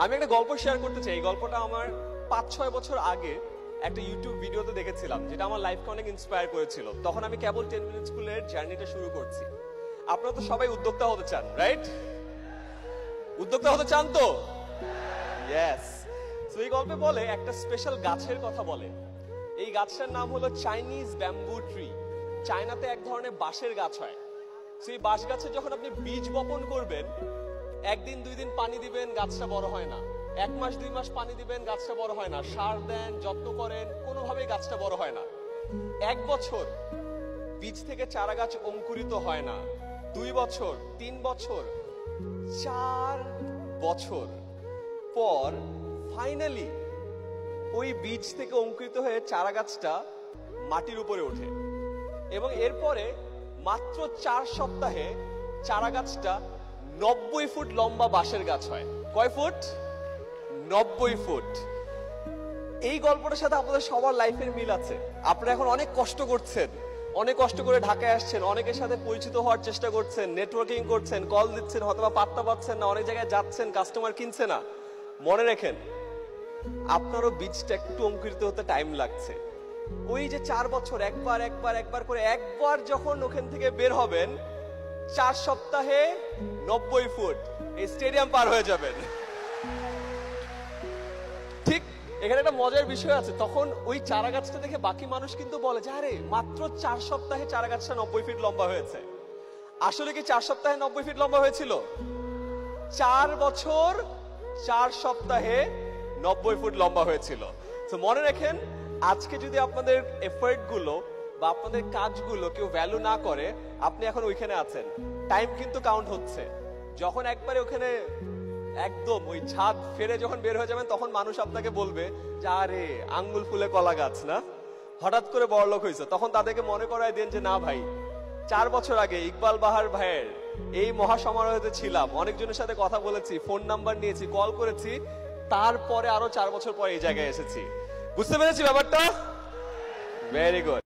আমি একটা গল্প শেয়ার করতে চাই। এই গল্পটা আমার 5-6 বছর আগে একটা ইউটিউব ভিডিওতে দেখেছিলাম, যেটা আমার লাইফকে অনেক ইন্সপায়ার করেছিল। তখন আমি কেবল 10 মিনিট স্কুলের জার্নিটা শুরু করছি। আপনারা তো সবাই উদ্যোক্তা হতে চান, রাইট? উদ্যোক্তা হতে চান তো? ইয়েস। তো এই গল্পে বলে একটা স্পেশাল গাছের কথা বলে। এই গাছটার নাম হলো চাইনিজ ব্যাম্বু ট্রি। চায়নাতে এক ধরনের বাঁশের গাছ হয়। সেই বাঁশ গাছে যখন আপনি বীজ বপন করবেন, একদিন 2 দিন পানি দিবেন, গাছটা বড় হয় না। 1 মাস 2 মাস পানি দিবেন, গাছটা বড় হয় না। সার দেন, যত্ন করেন, কোনোভাবেই গাছটা বড় হয় না। 1 বছর বীজ থেকে চারা গাছ অঙ্কুরিত হয় না। 2 বছর, 3 বছর, 4 বছর পর ফাইনালি ওই বীজ থেকে অঙ্কুরিত হয়ে চারা গাছটা মাটির উপরে ওঠে এবং এরপরে মাত্র 4 সপ্তাহে চারা গাছটা 90 ফুট লম্বা বাঁশের গাছ হয়। কয় ফুট? 90 ফুট। এই গল্পটার সাথে আপনাদের সবার লাইফের মিল আছে। আপনারা এখন অনেক কষ্ট করছেন, অনেক কষ্ট করে ঢাকায় আসছেন, অনেকের সাথে পরিচিত হওয়ার চেষ্টা করছেন, নেটওয়ার্কিং করছেন, কল দিচ্ছেন, হয়তো পাত্তা পাচ্ছেন না, অনেক জায়গায় যাচ্ছেন, কাস্টমার কিনছে না। মনে রাখেন, আপনারও বীজটা একটু অঙ্কুরিত হতে টাইম লাগছে। ওই যে 4 বছর একবার করে একবার যখন ওখান থেকে বের হবেন, 4 সপ্তাহে 90 ফুট এই স্টেডিয়াম পার হয়ে যাবেন। ঠিক এখানে একটা মজার বিষয় আছে। তখন ওই চারা গাছটা দেখে বাকি মানুষ কিন্তু বলে যে আরে মাত্র 4 সপ্তাহে চারা গাছটা 90 ফিট লম্বা হয়েছে। আসলে কি 4 সপ্তাহে 90 ফিট লম্বা হয়েছিল? 4 বছর 4 সপ্তাহে 90 ফুট লম্বা হয়েছিল। তো মনে রাখেন, আজকে যদি আপনাদের এফর্ট গুলো বা আপনাদের কাজগুলো কেউ ভ্যালু না করে, আপনি এখন ওইখানে আছেন, টাইম কিন্তু কাউন্ট হচ্ছে। যখন একবারে ওখানে একদম ওই ছাদ ফেরে যখন বের হয়ে যাবেন, তখন মানুষ আপনাকে বলবে যে আরে আঙ্গুল ফুলে কলা গাছ না, হঠাৎ করে বড়লোক হয়েছে। তখন তাদেরকে মনে করায় দেন যে না ভাই, 4 বছর আগে ইকবাল বাহার ভাইয়ের এই মহাসমারোহেতে ছিলাম, অনেকজনের সাথে কথা বলেছি, ফোন নাম্বার নিয়েছি, কল করেছি, তারপরে আরো 4 বছর পরে এই জায়গায় এসেছি। বুঝতে পেরেছি ব্যাপারটা? Very good.